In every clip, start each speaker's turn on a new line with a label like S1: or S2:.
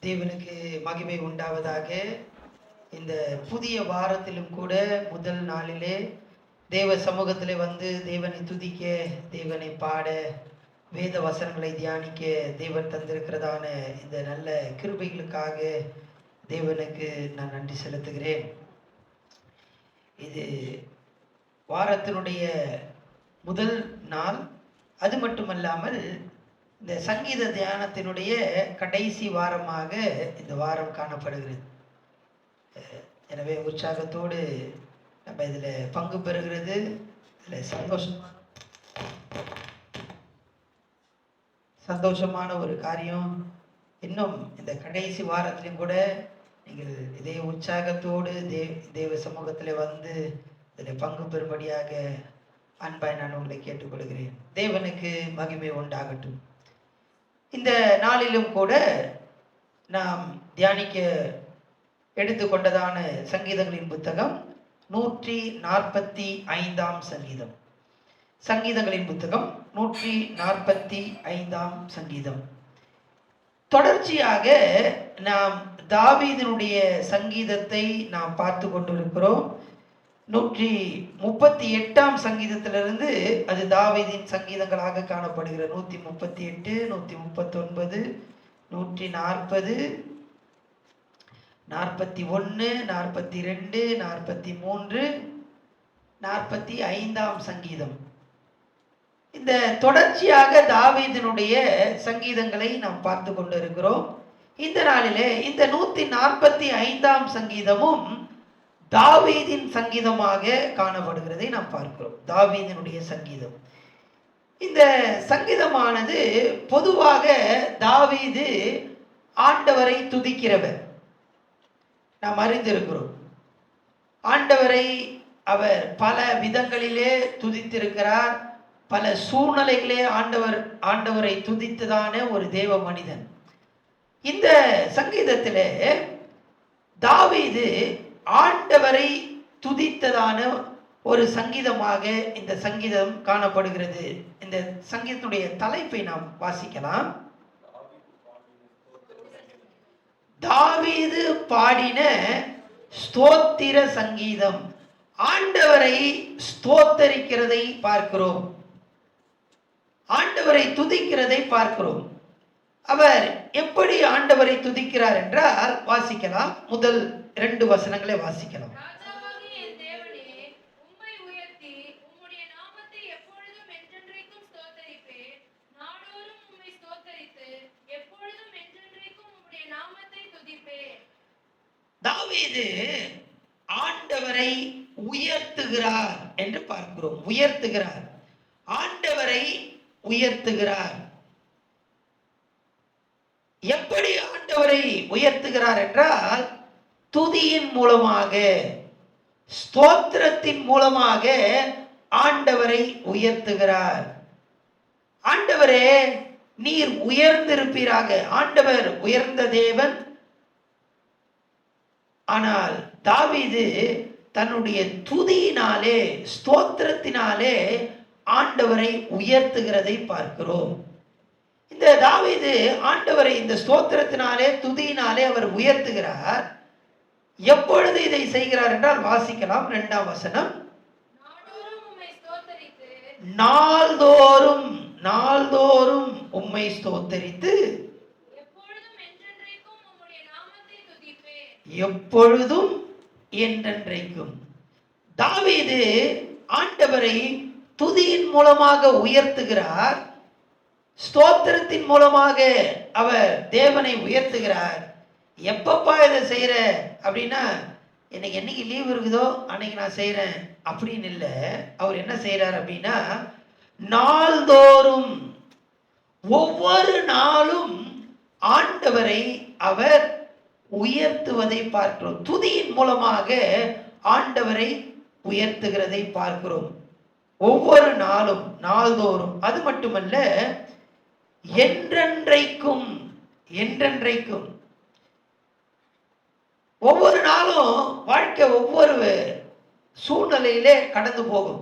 S1: தேவனுக்கு மகிமை உண்டாவதாக. இந்த புதிய வாரத்திலும் கூட முதல் நாளிலே தேவ சமூகத்திலே வந்து தேவனை துதிக்க, தேவனை பாட, வேத வசனங்களை தியானிக்க தேவன் தந்திருக்கிறதான இந்த நல்ல கிருபைகளுக்காக தேவனுக்கு நான் நன்றி செலுத்துகிறேன். இது வாரத்தினுடைய முதல் நாள். அது மட்டுமல்லாமல் இந்த சங்கீத தியானத்தினுடைய கடைசி வாரமாக இந்த வாரம் காணப்படுகிறது. எனவே உற்சாகத்தோடு நம்ம இதில் பங்கு பெறுகிறது இதில் சந்தோஷமான ஒரு காரியம். இன்னும் இந்த கடைசி வாரத்திலையும் கூட நீங்கள் இதே உற்சாகத்தோடு தேவ சமூகத்தில் வந்து இதில் பங்கு பெறும்படியாக அன்பாய் நான் உங்களை கேட்டுக்கொள்கிறேன். தேவனுக்கு மகிமை உண்டாகட்டும். இந்த நாளிலும் கூட நாம் தியானிக்க எடுத்துக்கொண்டதான சங்கீதங்களின் புத்தகம் 145 சங்கீதம். சங்கீதங்களின் புத்தகம் 145 சங்கீதம். தொடர்ச்சியாக நாம் தாவீதினுடைய சங்கீதத்தை நாம் பார்த்து கொண்டிருக்கிறோம். 138 சங்கீதத்திலிருந்து அது தாவீதின் சங்கீதங்களாக காணப்படுகிற 138, 139, 140, 41, 42, 43, 45 சங்கீதம். இந்த தொடர்ச்சியாக தாவீதினுடைய சங்கீதங்களை நாம் பார்த்து கொண்டு இருக்கிறோம். இந்த நாளிலே இந்த 145 சங்கீதமும் தாவீதின் சங்கீதமாக காணப்படுகிறதை நாம் பார்க்கிறோம். தாவீதினுடைய சங்கீதம். இந்த சங்கீதமானது பொதுவாக தாவீது ஆண்டவரை துதிக்கிறவர் நாம் அறிந்திருக்கிறோம். ஆண்டவரை அவர் பல விதங்களிலே துதித்திருக்கிறார். பல சூழ்நிலைகளே ஆண்டவரை துதித்ததான ஒரு தேவ மனிதன். இந்த சங்கீதத்திலே தாவீது ஆண்டவரை துதித்ததான ஒரு சங்கீதமாக இந்த சங்கீதம் காணப்படுகிறது. இந்த சங்கீதத்துடைய தலைப்பை நாம் வாசிக்கலாம். தாவீது பாடின ஸ்தோத்திர சங்கீதம். ஆண்டவரை ஸ்தோத்தரிக்கிறதை பார்க்கிறோம், ஆண்டவரை துதிக்கிறதை பார்க்கிறோம். அவர் எப்படி ஆண்டவரை துதிக்கிறார் என்றால் வாசிக்கலாம். முதல் 2 வசனங்களை வாசிக்கலாம். தாவீது ஆண்டவரை உயர்த்துகிறார் என்று பார்க்கிறோம். உயர்த்துகிறார், ஆண்டவரை உயர்த்துகிறார். எப்படி ஆண்டவரை உயர்த்துகிறார் என்றால் துதியின் மூலமாக, ஸ்தோத்திரத்தின் மூலமாக ஆண்டவரை உயர்த்துகிறார். ஆண்டவரே நீர் உயர்ந்திருப்பீராக. ஆண்டவர் உயர்ந்த தேவன். ஆனால் தாவீது தன்னுடைய துதியினாலே, ஸ்தோத்திரத்தினாலே ஆண்டவரை உயர்த்துகிறதை பார்க்கிறோம். இந்த தாவீது ஆண்டவரை இந்த ஸ்தோத்திரத்தினாலே, துதியினாலே அவர் உயர்த்துகிறார். எப்பொழுது இதை செய்கிறார் என்றால் வாசிக்கலாம். 2 வசனம். நாள்தோறும் நாள்தோறும் உம்மை ஸ்தோத்தரித்து எப்பொழுதும் என்றென்றைக்கும். தாவீது ஆண்டவரை துதியின் மூலமாக உயர்த்துகிறார், ஸ்தோத்திரத்தின் மூலமாக அவர் தேவனை உயர்த்துகிறார். எப்பப்பா இதை செய்கிற அப்படின்னா, எனக்கு என்னைக்கு லீவ் இருக்குதோ அன்னைக்கு நான் செய்கிறேன் அப்படின்னு இல்லை. அவர் என்ன செய்கிறார் அப்படின்னா, நாள்தோறும் ஒவ்வொரு நாளும் ஆண்டவரை அவர் உயர்த்துவதை பார்க்கிறோம். துதியின் மூலமாக ஆண்டவரை உயர்த்துகிறதை பார்க்கிறோம். ஒவ்வொரு நாளும், நாள்தோறும். அது மட்டுமல்ல, என்றென்றைக்கும். என்றென்றைக்கும். ஒவ்வொரு நாளும் வாழ்க்கை ஒவ்வொரு சூழ்நிலையிலே கடந்து போகும்.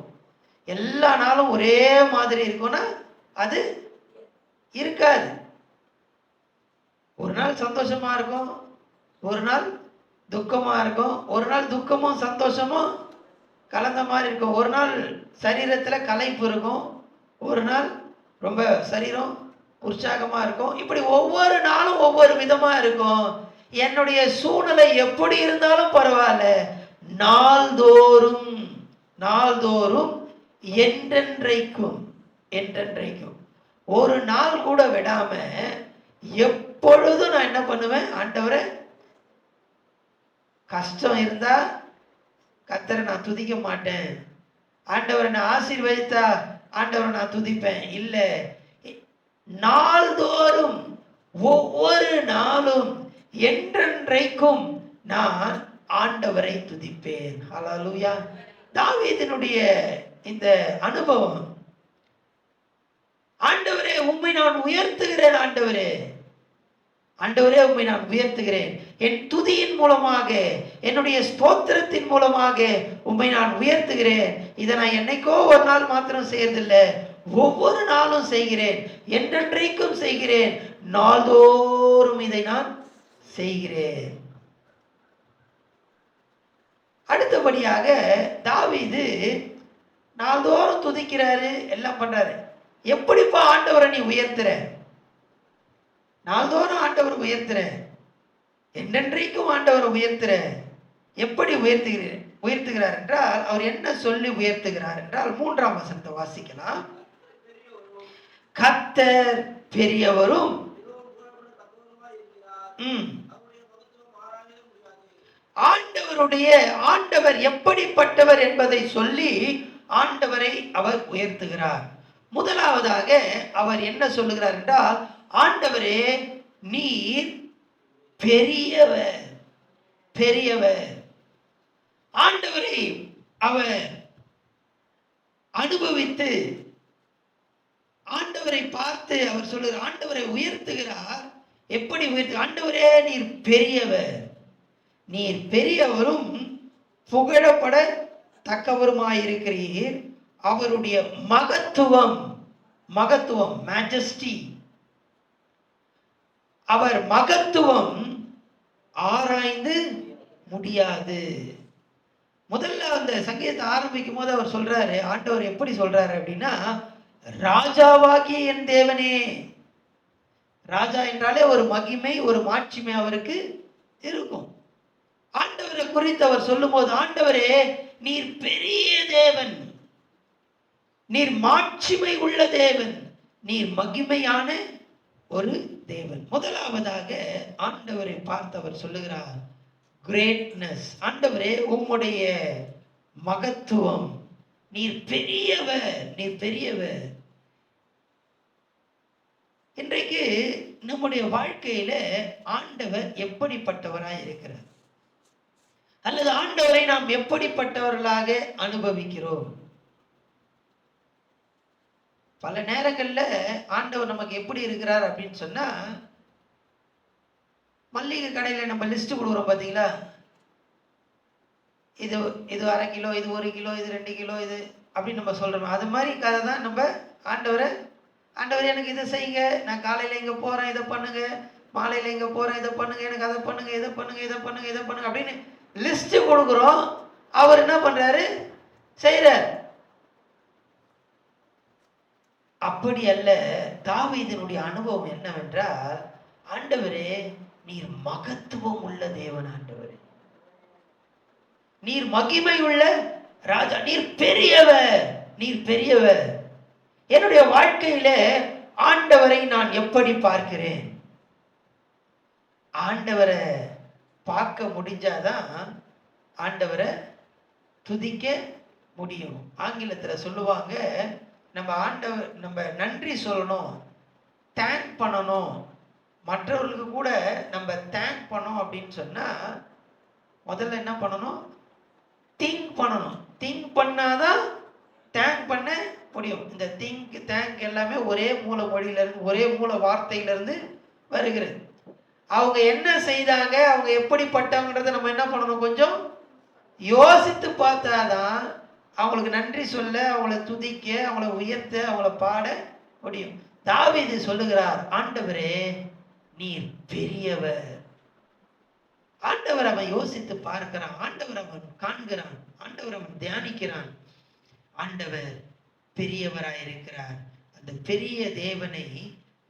S1: எல்லா நாளும் ஒரே மாதிரி இருக்கும்னா அது இருக்காது. ஒரு நாள் சந்தோஷமா இருக்கும், ஒரு நாள் துக்கமா இருக்கும், ஒரு நாள் துக்கமும் சந்தோஷமும் கலந்த மாதிரி இருக்கும், ஒரு நாள் சரீரத்துல களைப்பு இருக்கும், ஒரு நாள் ரொம்ப சரீரம் உற்சாகமா இருக்கும். இப்படி ஒவ்வொரு நாளும் ஒவ்வொரு விதமா இருக்கும். என்னுடைய சூழ்நிலை எப்படி இருந்தாலும் பரவாயில்ல, நாள்தோறும் நாள்தோறும் என்றென்றைக்கும் என்றென்றைக்கும் ஒரு நாள் கூட விடாம எப்பொழுதும் நான் என்ன பண்ணுவேன், ஆண்டவரே கஷ்டம் இருந்தா கர்த்தரை நான் துதிக்க மாட்டேன், ஆண்டவரை நான் ஆசீர்வதித்தா ஆண்டவரை நான் துதிப்பேன் இல்ல, நாள்தோறும் ஒவ்வொரு நாளும் என்றென்றைக்கும் நான் ஆண்டவரை துதிப்பேன். ஹல்லேலூயா. தாவீதினுடைய இந்த அனுபவம், ஆண்டவரே உம்மை நான் உயர்த்துகிறேன், ஆண்டவரே ஆண்டவரே உம்மை நான் உயர்த்துகிறேன், என் துதியின் மூலமாக என்னுடைய ஸ்தோத்திரத்தின் மூலமாக உம்மை நான் உயர்த்துகிறேன். இதை நான் என்னைக்கோ ஒரு நாள் மாத்திரம் செய்யறதில்லை, ஒவ்வொரு நாளும் செய்கிறேன், என்றென்றைக்கும் செய்கிறேன், நாள்தோறும் இதை நான் செய்கிறேன். அடுத்தபடியாக தாவீது நாள்தோறும் துதிக்கிறாரு, எல்லாம் பண்றாரு. எப்படிப்பா ஆண்டவரை நீ உயர்த்துற? நாள்தோறும் ஆண்டவர் உயர்த்துற, என்றென்றைக்கும் ஆண்டவர் உயர்த்துற. எப்படி உயர்த்துகிறார் என்றால், அவர் என்ன சொல்லி உயர்த்துகிறார் என்றால், 3ஆம் வசனத்தை வாசிக்கலாம். கர்த்தர் பெரியவரும் ஆண்டவர் எப்படிப்பட்டவர் என்பதை சொல்லி ஆண்டவரை அவர் உயர்த்துகிறார். முதலாவதாக அவர் என்ன சொல்லுகிறார் என்றால், ஆண்டவரே நீர் பெரியவர் பெரியவர். ஆண்டவரை அவர் அனுபவித்து ஆண்டவரை பார்த்து அவர் சொல்லுகிறார், ஆண்டவரை உயர்த்துகிறார். எப்படி உயர்த்து? ஆண்டவரே நீர் பெரியவர், நீர் பெரியவரும் புகழப்பட தக்கவருமாயிருக்கிறீர். அவருடைய மகத்துவம் மகத்துவம் மேஜஸ்டி, அவர் மகத்துவம் ஆராய்ந்து முடியாது. முதல்ல அந்த சங்கீதத்தை ஆரம்பிக்கும் போது அவர் சொல்றாரு, ஆண்டவர் எப்படி சொல்றாரு அப்படின்னா, ராஜாவாகிய என் தேவனே. ராஜா என்றாலே ஒரு மகிமை, ஒரு மாட்சிமை அவருக்கு இருக்கும். ஆண்டவரை குறித்து அவர் சொல்லும் போது, ஆண்டவரே நீர் பெரிய தேவன், நீர் மாட்சிமை உள்ள தேவன், நீர் மகிமையான ஒரு தேவன். முதலாவதாக ஆண்டவரை பார்த்தவர் சொல்லுகிறார், கிரேட்னஸ். ஆண்டவரே உம்முடைய மகத்துவம், நீர் பெரியவர், நீர் பெரியவர். இன்றைக்கு நம்முடைய வாழ்க்கையில ஆண்டவர் எப்படிப்பட்டவராய் இருக்கிறார், அல்லது ஆண்டவரை நாம் எப்படிப்பட்டவர்களாக அனுபவிக்கிறோம்? பல நேரங்கள்ல ஆண்டவர் நமக்கு எப்படி இருக்கிறார் அப்படின்னு சொன்னா, மல்லிகை கடையில நம்ம லிஸ்ட் கொடுக்குறோம் பாத்தீங்களா, இது இது 1/2 கிலோ, இது 1 கிலோ, இது 2 கிலோ, இது அப்படின்னு நம்ம சொல்றோம். அது மாதிரி கதை தான் நம்ம ஆண்டவரை, ஆண்டவர் எனக்கு இதை செய்யுங்க, நான் காலையில இங்க போறேன் இதை பண்ணுங்க, மாலையில இங்க போறேன் இதை பண்ணுங்க, எனக்கு அதை பண்ணுங்க, இதை பண்ணுங்க, இதை பண்ணுங்க, இதை பண்ணுங்க அப்படின்னு லிஸ்ட் கொடுக்குறோம். அவர் என்ன பண்றாரு? செய்யறார். அப்படி அல்ல. தாவீதினுடைய அனுபவம் என்னவென்றால், ஆண்டவரே நீர் மகத்துவம் உள்ள தேவன், ஆண்டவரே நீர் மகிமை உள்ள ராஜா, நீர் பெரியவர், நீர் பெரியவர். என்னுடைய வாழ்க்கையில ஆண்டவரை நான் எப்படி பார்க்கிறேன்? ஆண்டவரை பார்க்க முடிஞ்சாதான் ஆண்டவரை துதிக்க முடியும். ஆங்கிலத்துல சொல்லுவாங்க, நம்ம ஆண்டவர், நம்ம நன்றி சொல்லணும், தேங்க் பண்ணணும், மற்றவர்களுக்கு கூட நம்ம தேங்க் பண்ணோம் அப்படின்னு சொன்னா முதல்ல என்ன பண்ணணும்? திங்க் பண்ணணும். திங்க் பண்ணாதான் தேங்க் பண்ண முடியும். இந்த திங்க் தேங்க் எல்லாமே ஒரே மூல மொழியிலிருந்து, ஒரே மூல வார்த்தையிலிருந்து வருகிறது. அவங்க என்ன செய்தாங்க, அவங்க எப்படிப்பட்டவங்கிறத நம்ம என்ன பண்ணணும்? கொஞ்சம் யோசித்து பார்த்தாதான் அவங்களுக்கு நன்றி சொல்ல, அவங்கள துதிக்க, அவங்கள உயர்த்த, அவங்கள பாட முடியும். தாவீது சொல்லுகிறார், ஆண்டவரே நீர் பெரியவர். ஆண்டவர் அவன் யோசித்து பார்க்கிறான், ஆண்டவர் அவன் காண்கிறான், ஆண்டவர் அவன் தியானிக்கிறான். ஆண்டவர் பெரியவராயிருக்கிறார். அந்த பெரிய தேவனை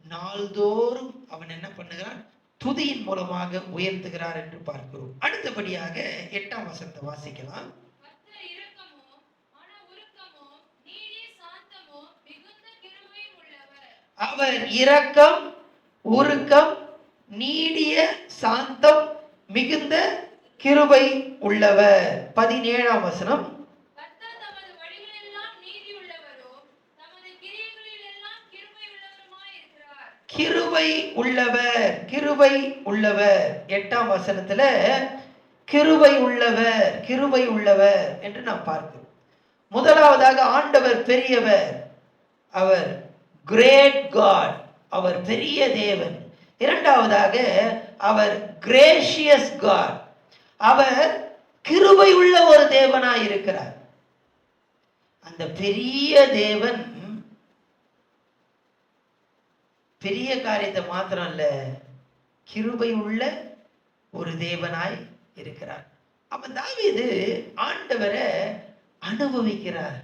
S1: நாள்தோறும் அவன் என்ன பண்ணுகிறான்? துதியின் மூலமாக உயர்த்துகிறார் என்று பார்க்கிறோம். அடுத்தபடியாக 8ஆம் வசனத்தை வாசிக்கலாம். அவர் இரக்கம், உருக்கம், நீடிய சாந்தம், மிகுந்த கிருபை உள்ளவர். 17ஆம் வசனம். கிருபை உள்ளவர், கிருபை உள்ளவர். 8ஆம் வசனத்துல கிருபை உள்ளவர், கிருபை உள்ளவர் என்று நாம் பார்க்கிறோம். முதலாவதாக ஆண்டவர் பெரியவர், அவர் கிரேட் காட், அவர் பெரிய தேவன். இரண்டாவதாக அவர் கிரேஷியஸ் காட், அவர் கிருபை உள்ள ஒரு தேவனாய் இருக்கிறார். அந்த பெரிய தேவன் பெரிய காரியத்தை மாத்திரம் இல்ல, கிருபை உள்ள ஒரு தேவனாய் இருக்கிறார். அப்ப தாவீது ஆண்டவரை அனுபவிக்கிறார்.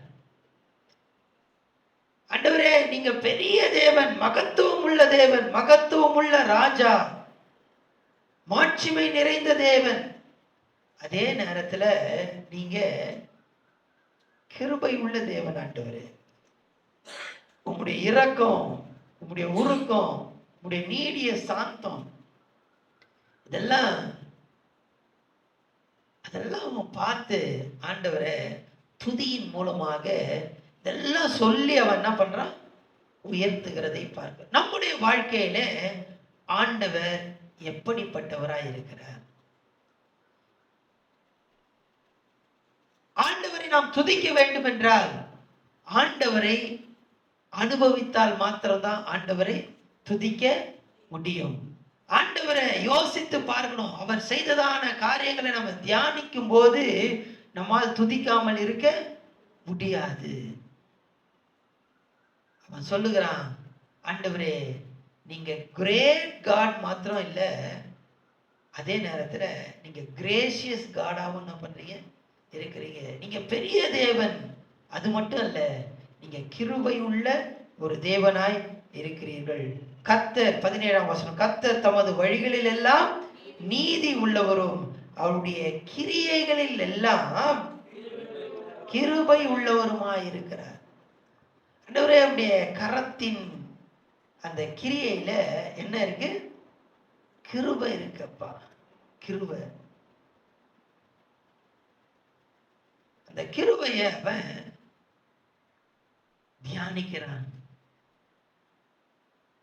S1: ஆண்டவரே, நீங்க பெரிய தேவன், மகத்துவம் உள்ள தேவன், மகத்துவம் உள்ள ராஜா, மாட்சிமை நிறைந்த தேவன். அதே நேரத்துல நீங்க கிருபை உள்ள தேவன் ஆண்டவரே. உங்களுடைய இரக்கம், உங்களுடைய உருக்கம், உங்களுடைய நீடிய சாந்தம், அதெல்லாம் அவன் பார்த்து ஆண்டவரை துதியின் மூலமாக இதெல்லாம் சொல்லி அவன் என்ன பண்றான்? உயர்த்துகிறதை பார்க்க. நம்முடைய வாழ்க்கையில ஆண்டவர் எப்படிப்பட்டவராய் இருக்கிறார்? ஆண்டவரை நாம் துதிக்க வேண்டும் என்றால் ஆண்டவரை அனுபவித்தால் மாத்திரம்தான் ஆண்டவரை துதிக்க முடியும். ஆண்டவரை யோசித்து பார்க்கணும். அவர் செய்ததான காரியங்களை நம்ம தியானிக்கும் போது நம்மால் துதிக்காமல் இருக்க முடியாது. அவன் சொல்லுகிறான், ஆண்டவரே நீங்க கிரேட் காட் மாத்திரம் இல்ல, அதே நேரத்துல நீங்க கிரேசியஸ் காடாவும் என்ன பண்றீங்க? இருக்கிறீங்க. நீங்க பெரிய தேவன், அது மட்டும் அல்ல, நீங்க கிருபை உள்ள ஒரு தேவனாய் இருக்கிறீர்கள். கர்த்தர் 17ஆம் வசனம், கர்த்தர் தமது வழிகளில் எல்லாம் நீதி உள்ளவரும் அவருடைய கிரியைகளில் எல்லாம் கிருபை உள்ளவருமாய் இருக்கிறார். ஆண்டவரே, அவருடைய கரத்தின் அந்த கிரியையில என்ன இருக்கு? கிருபை இருக்கப்பா, கிருபை. அந்த கிருபைய அவன் தியானிக்கிறான்.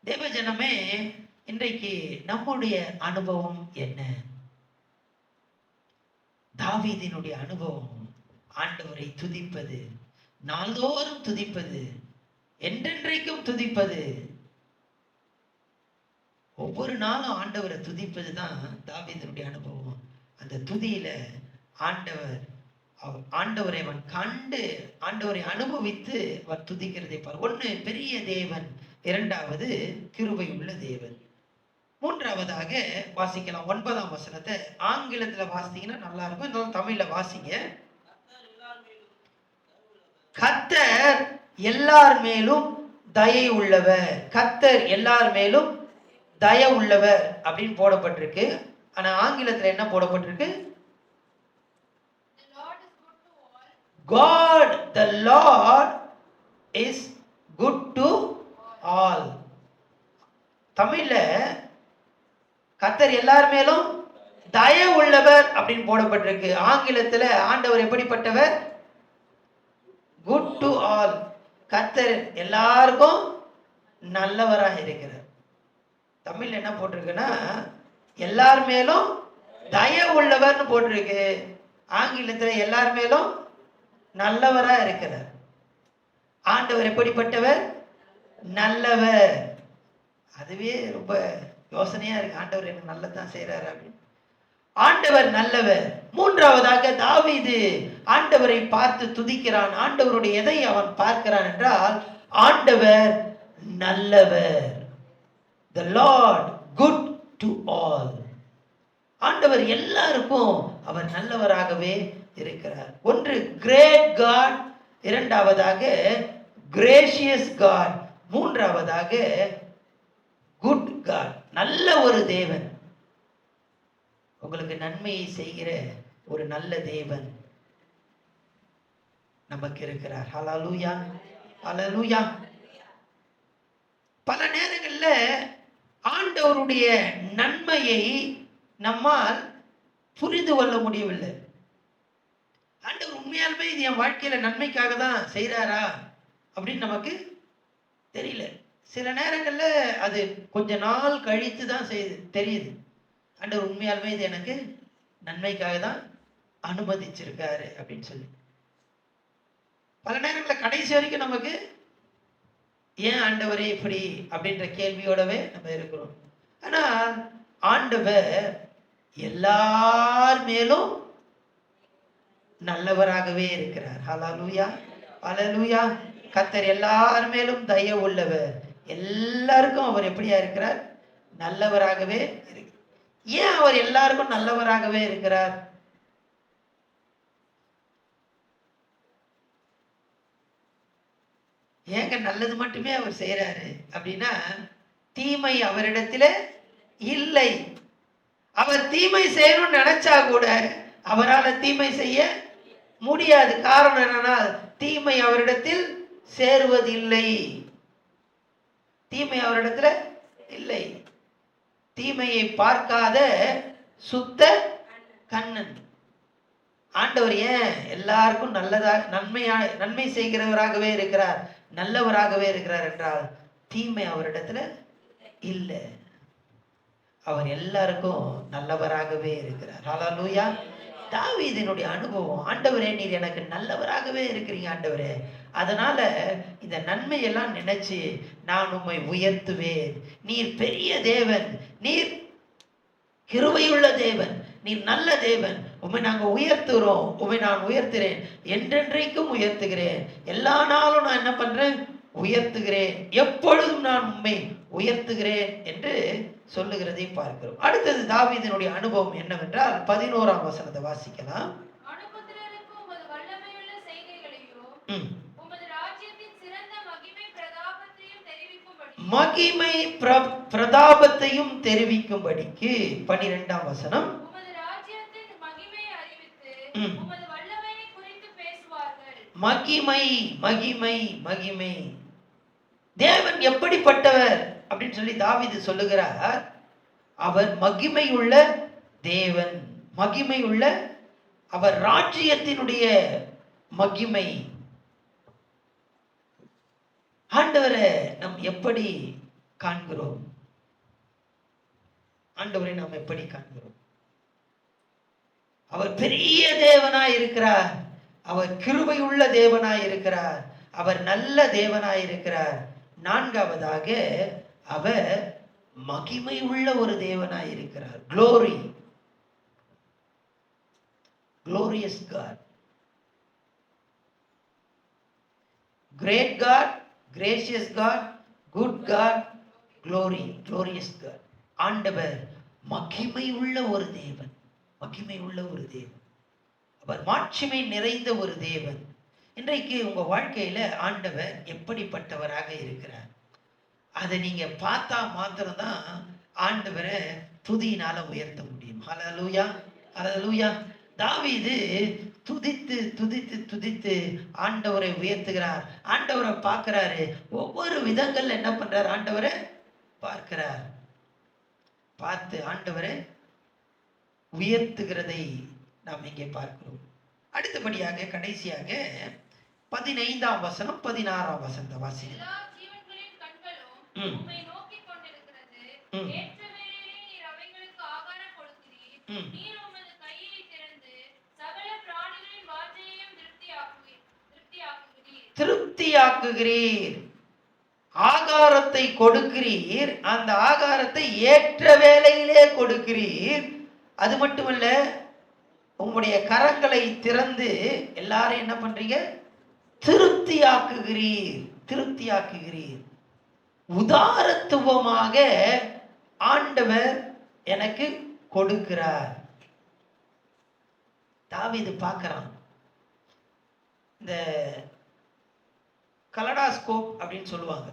S1: தேவஜனமே, இன்றைக்கு நம்முடைய அனுபவம் என்ன? தாவீதினுடைய அனுபவம் ஆண்டவரை துதிப்பது, நாள்தோறும் துதிப்பது, என்றென்றைக்கும் துதிப்பது. ஒவ்வொரு நாளும் ஆண்டவரை துதிப்பது தான் தாவீதினுடைய அனுபவம். அந்த துதியில ஆண்டவரை அவன் கண்டு, ஆண்டவரை அனுபவித்து அவன் துதிக்கிறதை பார். ஒன்று பெரிய தேவன், இரண்டாவது கிருபை உள்ள தேவன். மூன்றாவதாக வாசிக்கலாம் 9ஆம் வசனத்தை. ஆங்கிலத்துல வாசித்தீங்கன்னா நல்லா இருக்கும், இருந்தாலும் தமிழ்ல வாசிங்க. கர்த்தர் எல்லார் மேலும் தயை உள்ளவர், கர்த்தர் எல்லார் மேலும் தய உள்ளவர் அப்படின்னு போடப்பட்டிருக்கு. ஆனா ஆங்கிலத்துல என்ன போடப்பட்டிருக்கு? God, the Lord is good to all. தமிழ்ல கர்த்தர் எல்லார் மேலும் தய உள்ளவர் அப்படின்னு போடப்பட்டிருக்கு. ஆங்கிலத்துல ஆண்டவர் எப்படிப்பட்டவர்? good to all. கர்த்தர் எல்லாருக்கும் நல்லவராக இருக்கிறார். தமிழ்ல என்ன போட்டிருக்குன்னா எல்லார் மேலும் தய உள்ளவர்னு போட்டிருக்கு. ஆங்கிலத்துல எல்லார் மேலும் நல்லவரா இருக்கிறார். ஆண்டவர் எப்படிப்பட்டவர்? நல்லவர். அதுவே ரொம்ப யோசனையா இருக்கு. ஆண்டவர் எனக்கு நல்லதான் செய்யறாரு அப்படின்னு. ஆண்டவர் நல்லவர். மூன்றாவதாக தாவீது ஆண்டவரை பார்த்து துதிக்கிறான். ஆண்டவருடைய எதை அவன் பார்க்கிறான் என்றால், ஆண்டவர் நல்லவர். The Lord good to all. ஆண்டவர் எல்லாருக்கும் அவர் நல்லவராகவே இருக்கிறார். ஒன்று கிரேட் காட், இரண்டாவதாக கிரேஷியஸ் காட், மூன்றாவதாக குட் காட். நல்ல ஒரு தேவன், உங்களுக்கு நன்மையை செய்கிற ஒரு நல்ல தேவன் நமக்கு இருக்கிறார். ஹல்லேலூயா, ஹல்லேலூயா. பல நேரங்கள்ல ஆண்டவருடைய நன்மையை நம்மால் புரிந்து கொள்ள முடியவில்லை. ஆண்டவர் உண்மையாலுமே இது என் வாழ்க்கையில நன்மைக்காக தான் செய்கிறாரா அப்படின்னு நமக்கு தெரியல. சில நேரங்கள்ல அது கொஞ்ச நாள் கழித்து தான் தெரியுது, ஆண்டவர் உண்மையாலுமே இது எனக்கு நன்மைக்காக தான் அனுமதிச்சிருக்காரு அப்படின்னு சொல்லி. பல நேரங்களில் கடைசி வரைக்கும் நமக்கு ஏன் ஆண்டவரே இப்படி அப்படின்ற கேள்வியோடவே நம்ம இருக்கிறோம். ஆனால் ஆண்டவர் எல்லார் மேலும் நல்லவராகவே இருக்கிறார். ஹல்லேலூயா, ஹல்லேலூயா. கர்த்தர் எல்லார் மேலும் தயவு உள்ளவர். எல்லாருக்கும் அவர் எப்படியா இருக்கிறார்? நல்லவராகவே இருக்கிறார். ஏன் அவர் எல்லாருக்கும் நல்லவராகவே இருக்கிறார்? ஏங்க நல்லது மட்டுமே அவர் செய்யறாரு அப்படின்னா, தீமை அவரிடத்துல இல்லை. அவர் தீமை செய்யணும்னு நினைச்சா கூட அவரால் தீமை செய்ய முடியாது. காரணம் என்னன்னா, தீமை அவரிடத்தில் சேருவதில்லை. தீமை அவரிடத்துல இல்லை. தீமையை பார்க்காத சுத்த கண்ணன் ஆண்டவர். ஏன் எல்லாருக்கும் நன்மை செய்கிறவராகவே இருக்கிறார், நல்லவராகவே இருக்கிறார் என்றால், தீமை அவரிடத்துல இல்லை. அவர் எல்லாருக்கும் நல்லவராகவே இருக்கிறார். ஹல்லேலூயா. தாவீதினுடைய அனுபவம், ஆண்டவரே நீர் எனக்கு நல்லவராகவே இருக்கிறீங்க ஆண்டவரே, அதனால இந்த நன்மையெல்லாம் நினைச்சு நான் உம்மை உயர்த்துவேன். நீர் பெரிய தேவன், நீர் கிருபையுள்ள தேவன், நீர் நல்ல தேவன், உம்மை நாங்கள் உயர்த்துகிறோம், உம்மை நான் உயர்த்துகிறேன், என்றென்றைக்கும் உயர்த்துகிறேன், எல்லா நாளும் நான் என்ன பண்றேன்? உயர்த்துகிறேன், எப்பொழுதும் நான் உம்மை உயர்த்துகிறேன் என்று சொல்லுகிறதை பார்க்கிறோம். அடுத்தது தாவீதினுடைய அனுபவம் என்னவென்றால் 11ஆம் வசனத்தை வாசிக்கலாம். மகிமை பிரதாபத்தையும் தெரிவிக்கும்படிக்கு 12ஆம் வசனம். மகிமை மகிமை மகிமை. தேவன் எப்படிப்பட்டவர் அப்படின்னு சொல்லி தாவீது சொல்லுகிறார். அவர் மகிமையுள்ள தேவன், மகிமையுள்ள அவர் ராஜ்யத்தினுடைய மகிமை. ஆண்டவரை நாம் எப்படி காண்கிறோம்? ஆண்டவரை நாம் எப்படி காண்கிறோம்? அவர் பெரிய தேவனாய் இருக்கிறார், அவர் கிருபையுள்ள தேவனாய் இருக்கிறார், அவர் நல்ல தேவனாய் இருக்கிறார். நான்காவதாக அவர் மகிமை உள்ள ஒரு தேவனாய் இருக்கிறார். Glory, glorious God, great God, gracious God, good God, glory, glorious God. ஆண்டவர் மகிமை உள்ள ஒரு தேவன், மகிமை உள்ள ஒரு தேவன், அவர் மாட்சிமை நிறைந்த ஒரு தேவன். இன்றைக்கு உங்க வாழ்க்கையில ஆண்டவர் எப்படிப்பட்டவராக இருக்கிறார்? அதை நீங்க பார்த்தா மாத்திரம்தான் ஆண்டவரை துதியினால உயர்த்த முடியும். ஹல்லேலூயா, ஹல்லேலூயா. தாவீது துதித்து துதித்து துதித்து ஆண்டவரை உயர்த்துகிறார். ஆண்டவரை பார்க்கிறாரு, ஒவ்வொரு விதங்கள்ல என்ன பண்றார்? ஆண்டவரை பார்க்கிறார். பார்த்து ஆண்டவரை உயர்த்துகிறதை நாம் இங்கே பார்க்கிறோம். அடுத்தபடியாக கடைசியாக 15ஆம் வசனம் 16ஆம் வசனத்தை வாசிக்கலாம். திருப்தியாக்குகிறீர், ஆகாரத்தை கொடுக்கிறீர், அந்த ஆகாரத்தை ஏற்ற வேளையிலே கொடுக்கிறீர். அது மட்டுமல்ல, உங்களுடைய கரங்களை திறந்து எல்லாரும் என்ன பண்றீங்க? திருப்தியாக்குகிறீர், திருப்தியாக்குகிறீர். உதாரத்துவமாக ஆண்டவர் எனக்கு கொடுக்கிறார். தாவீது பார்க்கறான். இந்த கலடாஸ்கோப் அப்படின்னு சொல்லுவாங்க.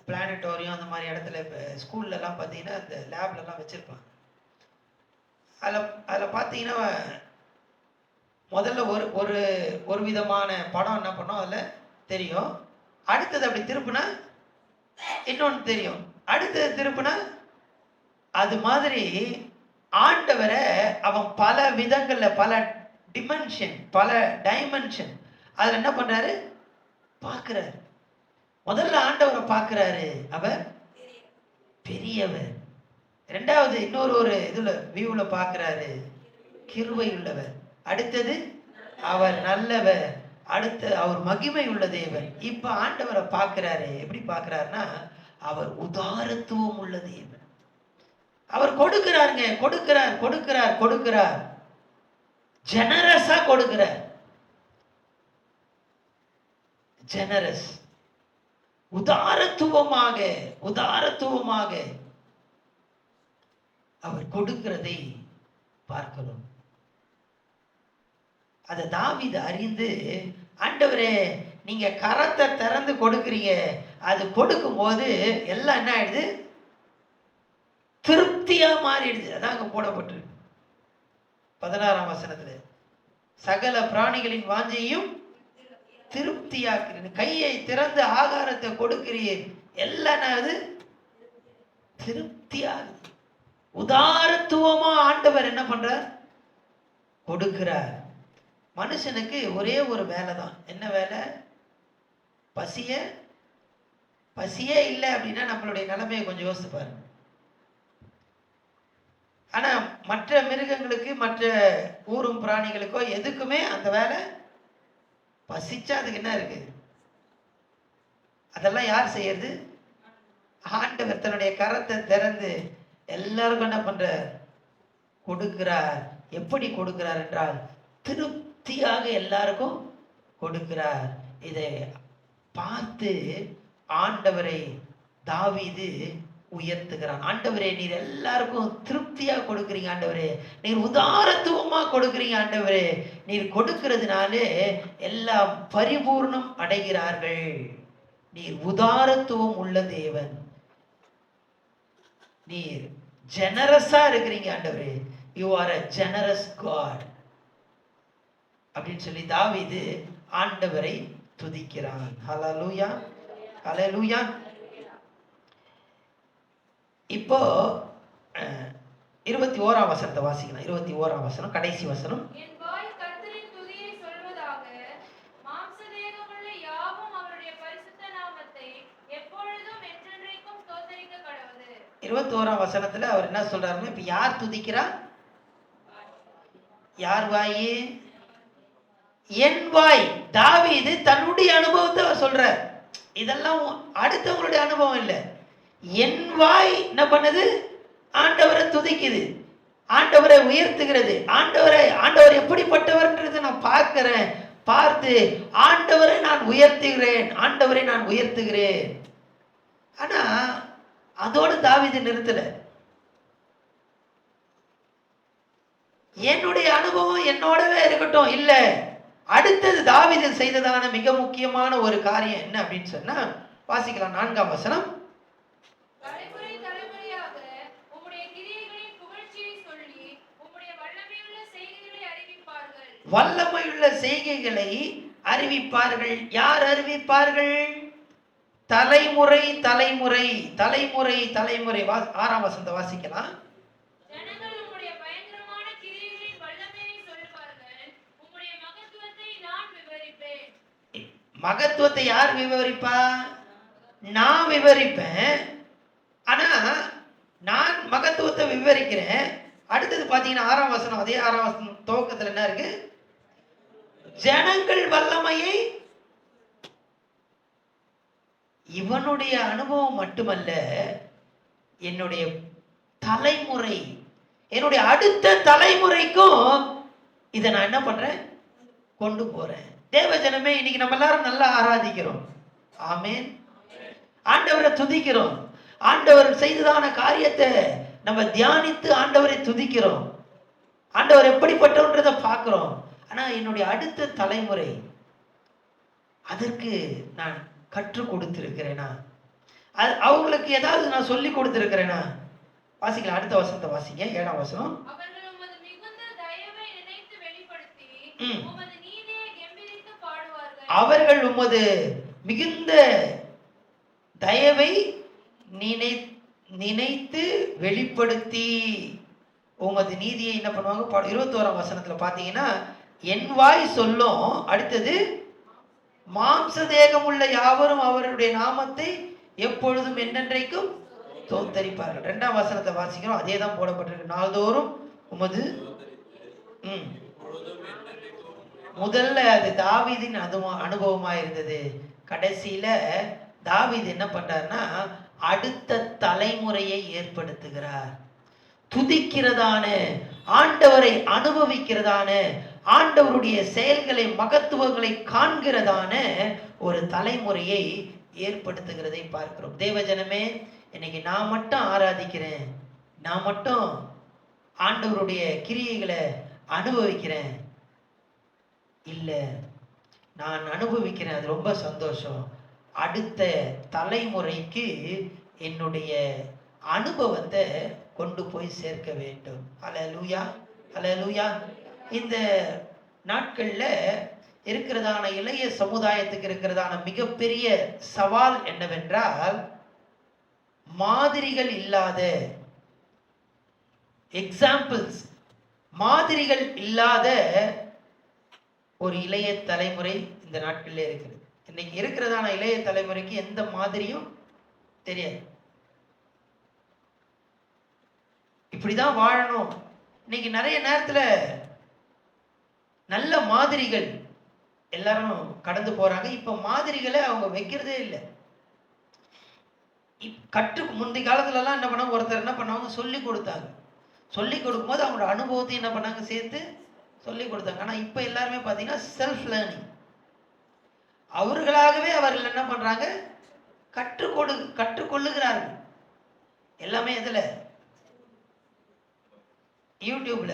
S1: பிளானட்டோரியம் அந்த மாதிரி இடத்துல இப்போ ஸ்கூல்லலாம் பார்த்தீங்கன்னா அந்த லேப்லலாம் வச்சுருப்பாங்க. அதில் பார்த்தீங்கன்னா முதல்ல ஒரு ஒரு ஒரு விதமான படம் என்ன பண்ணோம் அதில் தெரியும். அடுத்தது அப்படி திருப்புனா இன்னொன்று தெரியும். அடுத்தது திருப்புனா அது மாதிரி ஆண்டவரை அவன் பல விதங்களில் பல டிமென்ஷன் பல டைமென்ஷன் அதில் என்ன பண்ணுறாரு பார்க்குறாரு. முதல்ல ஆண்டவரை பார்க்குறாரு, அவர் பெரியவர். ரெண்டாவது இன்னொரு ஒரு இதில் வியூவில் பார்க்குறாரு, கிருபை உள்ளவர். அடுத்தது அவர் நல்லவர். அடுத்து அவர் மகிமை உள்ள தேவன். இப்போ ஆண்டவரை பார்க்குறாரு. எப்படி பார்க்குறாருன்னா அவர் உதாரத்துவம் உள்ள தேவன். அவர் கொடுக்கிறாருங்க, கொடுக்கிறார் கொடுக்கிறார் கொடுக்கிறார், ஜெனரஸா கொடுக்கிறார். ஜெனரஸ், உதாரத்துவமாக உதாரத்துவமாக அவர் கொடுக்கிறதை பார்க்கிறோம். அதை தாவீது அறிந்து, ஆண்டவரே நீங்க கரத்தை திறந்து கொடுக்குறீங்க, அது கொடுக்கும் போது எல்லாம் என்ன ஆயிடுது, திருப்தியா மாறிடுது. அதான் அங்க போடப்பட்டிருக்கு 16ஆம் வசனத்துல, சகல பிராணிகளின் வாஞ்சையும் திருப்தியாக்குறீங்க, கையை திறந்து ஆகாரத்தை கொடுக்கிறீர், எல்லாம் திருப்தியாகுது. உதாரத்துவமா ஆண்டவர் என்ன பண்றார், கொடுக்கிறார். மனுஷனுக்கு ஒரே ஒரு வேலை தான். என்ன வேலை? பசியே இல்லை அப்படின்னா நம்மளுடைய நிலைமையை கொஞ்சம் யோசித்து பாருங்க. ஆனா மற்ற மிருகங்களுக்கு, மற்ற ஊரும் பிராணிகளுக்கோ எதுக்குமே அந்த வேலை, பசிச்சா அதுக்கு என்ன இருக்கு, அதெல்லாம் யார் செய்யறது? ஆண்டவர் தன்னுடைய கரத்தை திறந்து எல்லாருக்கும் என்ன பண்ற, கொடுக்கிறார். எப்படி கொடுக்கிறார் என்றால் திருப்தியாக எல்லாருக்கும் கொடுக்கிறார். இதை பார்த்து ஆண்டவரை தாவீது உயர்த்துகிறான். ஆண்டவரே நீர் எல்லாருக்கும் திருப்தியா கொடுக்குறீங்க, ஆண்டவரே நீர் உதாரத்துவமா கொடுக்குறீங்க, ஆண்டவரே நீர் கொடுக்கிறதுனாலே எல்லாம் பரிபூர்ணம் அடைகிறார்கள். நீர் உதாரத்துவம் உள்ள தேவன், நீர் ஜெனரஸா இருக்கிறீங்க ஆண்டவரே, you are a generous God அப்படின்னு சொல்லி தாவீது ஆண்டவரை துதிக்கிறான். ஹல்லேலூயா, ஹல்லேலூயா. இப்போ 21ஆம் வசனத்தை வாசிக்கலாம். 21ஆம் வசனம் கடைசி வசனம்.
S2: என் வாய் கர்த்தரின் துதியை சொல்வதாக, மாம்சதேகமுள்ள யாவும் அவருடைய பரிசுத்த நாமத்தை எப்பொழுதும் என்றென்றைக்கும் ஸ்தோத்திரிக்க கடவுது.
S1: 21ஆம் வசனத்துல அவர் என்ன சொல்றாருன்னா, இப்ப யார் துதிக்கிறா? யார் வாய்? என் வாய். தாவீது தன்னுடைய அனுபவத்தை அவர் சொல்றார். இதெல்லாம் அடுத்தவங்களுடைய அனுபவம் இல்லை. என் வாய் என்ன பண்ணுது, ஆண்டவரை துதிக்குது, ஆண்டவரை உயர்த்துகிறது. ஆண்டவர் எப்படிப்பட்டவர்ன்றதை நான் பார்க்கிறேன். பார்த்து ஆண்டவரை நான் உயர்த்துகிறேன், ஆண்டவரை நான் உயர்த்துகிறேன். ஆனா அதோடு தாவீது நிறுத்தல. என்னுடைய அனுபவம் என்னோடவே இருக்கட்டும் இல்ல, அடுத்தது தாவீது செய்ததான மிக முக்கியமான ஒரு காரியம் என்ன அப்படின்னு சொன்னா, வாசிக்கலாம் 4ஆம் வசனம்.
S2: தலைமுறை தலைமுறையாக உம்முடைய கிரியைகளின் புகழ்ச்சியை சொல்லி உம்முடைய வல்லமையுள்ள செய்கைகளை அறிவிப்பார்கள்.
S1: வல்லமையுள்ள செய்கைகளை அறிவிப்பார்கள். யார் அறிவிப்பார்கள்? தலைமுறை தலைமுறை தலைமுறை தலைமுறை. 6ஆம் வசனத்தை வாசிக்கலாம்.
S2: ஜனங்கள் உம்முடைய பயங்கரமான கிரியைகளின் வல்லமையை சொல்வார்கள், உம்முடைய மகத்துவத்தை நான் விவரிப்பேன்.
S1: மகத்துவத்தை யார் விவரிப்பா? நான் விவரிப்பேன். ஆனா நான் மகத்துவத்தை விவரிக்கிறேன். அடுத்தது பாத்தீங்கன்னா 6ஆம் வசனம், அதே 6ஆம் வசனம் துவக்கத்துல என்ன இருக்கு? ஜனங்கள் வல்லமையை. இவனுடைய அனுபவம் மட்டுமல்ல, என்னுடைய தலைமுறை, என்னுடைய அடுத்த தலைமுறைக்கும் இதை நான் என்ன பண்றேன், கொண்டு போறேன். தேவ ஜனமே, இன்னைக்கு நம்ம எல்லாரும் நல்லா ஆராதிக்கிறோம். ஆமென். ஆண்டவரை துதிக்கிறோம். ஆண்டவர் செய்ததான காரியத்தை நம்ம தியானித்து ஆண்டவரை துதிக்கிறோம், ஆண்டவர் எப்படிப்பட்டவன்றதை பார்க்கிறோம். ஆனா என்னுடைய அடுத்த தலைமுறை அதற்கு நான் கற்றுக் கொடுத்திருக்கிறேனா? அவங்களுக்கு ஏதாவது நான் சொல்லி கொடுத்திருக்கிறேனா? வாசிக்கலாம், அடுத்த வசனத்தை வாசிங்க, 7ஆம் வசனம்.
S2: அவர்கள் உமது மிகுந்த தயவை நினைத்து வெளிப்படுத்தி
S1: ம்.
S2: உமது நீதியை கெம்பீரித்து பாடுவார்கள்.
S1: அவர்கள் உமது மிகுந்த தயவை நினைத்து வெளிப்படுத்தி உமது நீதியை என்ன பண்ணுவாங்க? 21ஆம் வசனத்துல பாத்தீங்கன்னா, என் வாய் சொல்லும், அடுத்தது மாம்ச தேகம் உள்ள யாவரும் அவருடைய நாமத்தை எப்பொழுதும் என்னென்றைக்கும் தோத்தரிப்பார்கள். 2ஆம் வசனத்தை வாசிக்கிறோம், அதே தான் போடப்பட்டிருக்கு. நாள்தோறும் உமது முதல்ல அது தாவீதின் அனுபவமா இருந்தது. கடைசியில தாவீது என்ன பண்றாருன்னா, அடுத்த தலைமுறையை ஏற்படுத்துகிறார். துதிக்கிறதான, ஆண்டவரை அனுபவிக்கிறதான, ஆண்டவருடைய செயல்களை மகத்துவங்களை காண்கிறதான ஒரு தலைமுறையை ஏற்படுத்துகிறதை பார்க்கிறோம். தேவஜனமே, இன்னைக்கு நான் மட்டும் ஆராதிக்கிறேன், நான் மட்டும் ஆண்டவருடைய கிரியைகளை அனுபவிக்கிறேன் இல்ல, நான் அனுபவிக்கிறேன், அது ரொம்ப சந்தோஷம். அடுத்த தலைமுறைக்கு என்னுடைய அனுபவத்தை கொண்டு போய் சேர்க்க வேண்டும். அல்லேலூயா, அல்லேலூயா. இந்த நாட்கள்ல இருக்கிறதான இளைய சமுதாயத்துக்கு இருக்கிறதான மிகப்பெரிய சவால் என்னவென்றால், மாதிரிகள் இல்லாத, எக்ஸாம்பிள்ஸ், மாதிரிகள் இல்லாத ஒரு இளைய தலைமுறை இந்த நாட்கள்ல இருக்குது. இன்னைக்கு இருக்கிறதான இளைய தலைமுறைக்கு எந்த மாதிரியும் தெரியாது. இப்படிதான் வாழணும். இன்னைக்கு நிறைய நேரத்துல நல்ல மாதிரிகள் எல்லாரும் கடந்து போறாங்க. இப்ப மாதிரிகளை அவங்க வைக்கிறதே இல்லை. முந்தைய காலத்துல எல்லாம் என்ன பண்ணாங்க, ஒருத்தர் என்ன பண்ணாங்க, சொல்லி கொடுத்தாங்க. சொல்லி கொடுக்கும்போது அவங்களோட அனுபவத்தை என்ன பண்ணாங்க, சேர்த்து சொல்லி கொடுத்தாங்க. ஆனா இப்ப எல்லாருமே பாத்தீங்கன்னா செல்ஃப் லேர்னிங். அவர்களாகவே அவர்கள் என்ன பண்றாங்க, கற்றுக்கொள்ளுகிறார்கள். எல்லாமே எதுல? யூடியூப்ல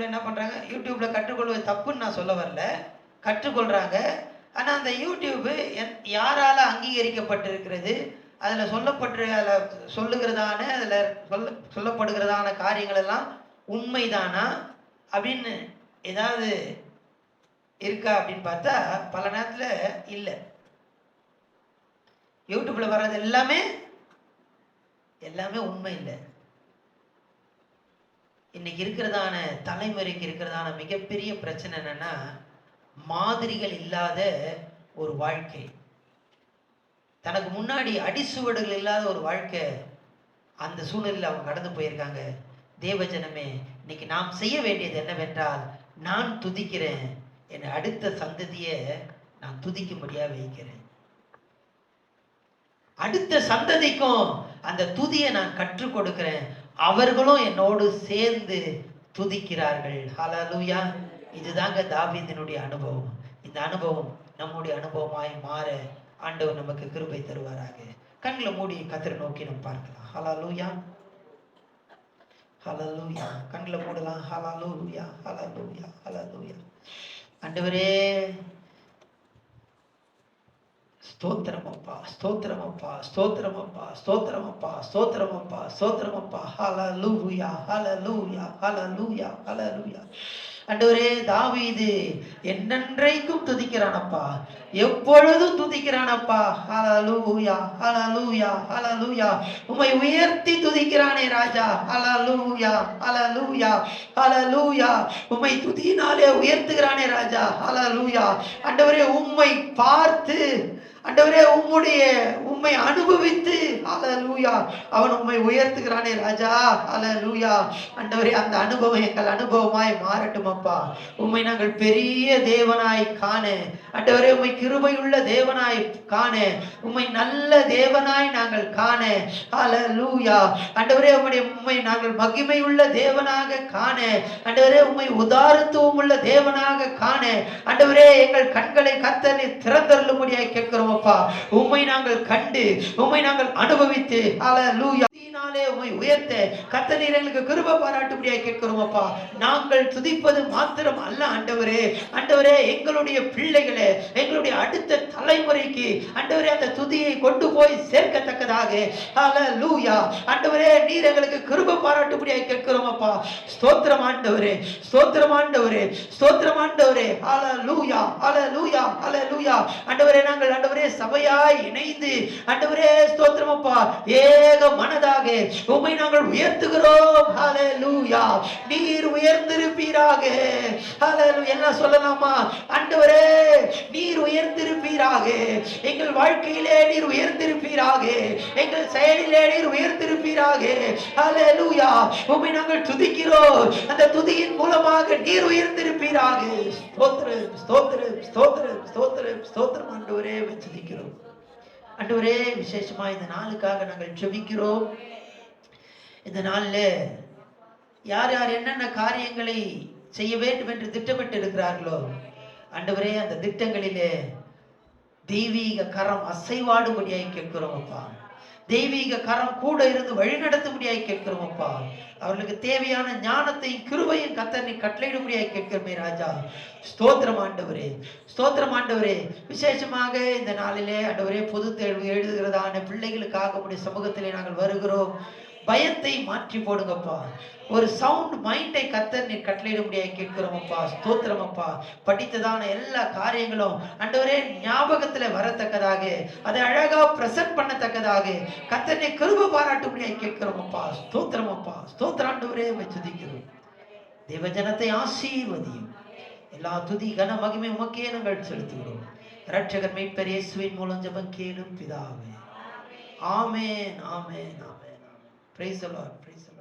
S1: என்ன பண்றாங்க, யூடியூப்ல கற்றுக்கொள்வது தப்புன்னு நான் சொல்ல வரல, கற்றுக்கொள்றாங்க. ஆனா அந்த யூடியூப் யாரால அங்கீகரிக்கப்பட்டிருக்கிறது, அதுல சொல்லுகிறதான, அதுல சொல்லப்படுகிறதான காரியங்கள் எல்லாம் உண்மைதானா அப்படின்னு ஏதாவது இருக்கா அப்படின்னு பார்த்தா பல நேரத்துல இல்ல. யூடியூப்ல வர்றது எல்லாமே உண்மை இல்லை. இன்னைக்கு இருக்கிறதான தலைமுறைக்கு இருக்கிறதான மிகப்பெரிய பிரச்சனை என்னன்னா, மாதிரிகள் இல்லாத ஒரு வாழ்க்கை, தனக்கு முன்னாடி அடிசுவடுகள் இல்லாத ஒரு வாழ்க்கை. அந்த சூழ்நிலையில் அவங்க கடந்து போயிருக்காங்க. தேவஜனமே, இன்னைக்கு நாம் செய்ய வேண்டியது என்னவென்றால், நான் துதிக்கிறேன், என் அடுத்த சந்ததியை நான் துதிக்கும்படியா வைக்கிறேன். அடுத்த சந்ததிக்கும் அந்த துதியை நான் கற்றுக் கொடுக்கிறேன். அவர்களும் என்னோடு சேர்ந்து துதிக்கிறார்கள். ஹல்லேலூயா. இதுதாங்க தாவீதினுடைய அனுபவம். இந்த அனுபவம் நம்முடைய அனுபவமாய் மாற ஆண்டவர் நமக்கு கிருபை தருவாராக. கண்களை மூடி கர்த்தரை நோக்கி நம்ம பார்க்கலாம். ஹல்லேலூயா, ஹல்லேலூயா. கண்களை மூடலாம். ஹல்லேலூயா, ஹல்லேலூயா, ஹல்லேலூயா. ஆண்டவரே, ஸ்தோத்திரமப்பா, ஸ்தோத்திரமப்பா, ஸ்தோத்திரமப்பா, ஸ்தோத்திரமப்பா, ஸ்தோத்திரமப்பா, ஸ்தோத்திரமப்பா. ஹல்லேலூயா, ஹல்லேலூயா, ஹல்லேலூயா, ஹல்லேலூயா. ஆண்டவரே, தாவீது என்னென்றைக்கும் துதிக்கிறானப்பா, எப்பொழுதும் துதிக்கிறானப்பா. ஹல்லேலூயா, ஹல்லேலூயா, ஹல்லேலூயா. உம்மை உயர்த்தி துதிக்கிறானே ராஜா. ஹல்லேலூயா, ஹல்லேலூயா, ஹல்லேலூயா. உம்மை துதியினாலே உயர்த்துகிறானே ராஜா. ஹல்லேலூயா. ஆண்டவரே, உம்மை பார்த்து, ஆண்டவரே, உம்மை அனுபவித்து, ஹல்லேலூயா, அவன் உம்மை உயர்த்துகிறானே ராஜா. ஹல்லேலூயா. ஆண்டவரே, அந்த அனுபவம் எங்கள் அனுபவமாய் மாறட்டும் அப்பா. உம்மை நாங்கள் பெரிய தேவனாய் காண, ஆண்டவரே, உம்மை கிருபையுள்ள தேவனாய் காண, உம்மை நல்ல தேவனாய் நாங்கள் காண. ஹல்லேலூயா. ஆண்டவரே, உம்மை நாங்கள் மகிமையுள்ள தேவனாக காண, ஆண்டவரே, உம்மை உதாரத்துவம் உள்ள தேவனாக காண, ஆண்டவரே, எங்கள் கண்களை கர்த்தர் திறந்தருளும்படியாய் கேட்கிறோம் அப்பா. உம்மை நாங்கள் கண்டு, உம்மை நாங்கள் அனுபவித்து, ஹல்லேலூயா, துதியினாலே உம்மை உயர்த்த கர்த்தர் நீர் எங்களுக்கு கிருபை பாராட்டும்படியாக கேட்கிறோம் அப்பா. நாங்கள் துதிப்பது மாத்திரம் அல்ல ஆண்டவரே, ஆண்டவரே எங்களுடைய பிள்ளைகளே, எங்களுடைய அடுத்த தலைமுறைக்கு ஆண்டவரே அந்த துதியை கொண்டு போய் சேர்க்கத்தக்கதாக ஹல்லேலூயா ஆண்டவரே நீர் எங்களுக்கு கிருபை பாராட்டும்படியாக கேட்கிறோம் அப்பா. ஸ்தோத்திரம் ஆண்டவரே, ஸ்தோத்திரம் ஆண்டவரே, ஸ்தோத்திரம் ஆண்டவரே. ஹல்லேலூயா ஹல்லேலூயா ஹல்லேலூயா ஆண்டவரே நாங்கள் ஆண்டவரே சபையாய் இணைந்து ஆண்டவரே ஸ்தோத்திரம் அப்பா ஏக மனதாக உம்மை நாங்கள் உயர்த்துகிறோம். ஹல்லேலூயா நீர் உயர்ந்திருப்பீராக. ஹல்லேலூயா எல்லாம் சொல்லலாமா? ஆண்டவரே நீர் உயர்ந்திருப்பீராக, எங்கள் வாழ்க்கையிலே நீர் உயர்ந்திருப்பீராக, எங்கள் செயலிலே நீர் உயர்ந்திருப்பீராக. ஹல்லேலூயா உம்மை நாங்கள் துதிக்கிறோம், அந்த துதியின் மூலமாக நீர் உயர்ந்திருப்பீராக. ஸ்தோத்திரம் ஸ்தோத்திரம் ஸ்தோத்திரம் ஸ்தோத்திரம் ஸ்தோத்திரம் ஆண்டவரே துதிக்கிறோம். ஆண்டவரே விசேஷமா இந்த நாளுக்காக நாங்கள் ஜெபிக்கிறோம். இந்த நாள்ல யார் யார் என்னென்ன காரியங்களை செய்ய வேண்டும் என்று திட்டமிட்டு இருக்கிறார்களோ ஆண்டவரே அந்த திட்டங்களிலே தெய்வீக கரம் அசைவாடும்படியாய் கேட்கிறோம் அப்பா. தெய்வீக கரம் கூட இருந்து வழிநடத்தும்படியாய் கேட்கிறோம் அப்பா. அவர்களுக்கு தேவையான ஞானத்தையும் கிருபையும் கர்த்தர் நீ கட்டளையிடும்படியாய் கேட்கிறோமே ராஜா. ஸ்தோத்திரம் ஆண்டவரே, ஸ்தோத்திரம் ஆண்டவரே. விசேஷமாக இந்த நாளிலே ஆண்டவரே பொது தேர்வு எழுதுகிறதான பிள்ளைகளுக்காக உடைய சமூகத்திலே நாங்கள் வருகிறோம். பயத்தை மாற்றி போடுங்கப்பா. ஒரு சவுண்ட் மைண்டை கர்த்தர் நீர் கட்டளையிடும்படியாக கேட்கிறோம் அப்பா. ஸ்தோத்திரம் அப்பா. படித்ததான எல்லா காரியங்களும் ஆண்டவரே ஞாபகத்துல வரத்தக்கதாக, அதை அழகா பிரசன்ட் பண்ணத்தக்கதாக கர்த்தர் நீர் கிருபை பாராட்டும்படியாக கேட்கிறோம் அப்பா. ஸ்தோத்திரம் அப்பா. ஸ்தோத்திரம் ஆண்டவரே துதிக்கிறோம். தேவஜனத்தை ஆசீர்வதியும். எல்லா துதி கன மகிமை உமக்கே நாங்கள் செலுத்துகிறோம். இரட்சகர் மீட்பர் இயேசுவின் மூலம் ஜெபம் கேளும் பிதாவே. ஆமென் ஆமென் ஆமென். Praise the Lord. Praise the Lord.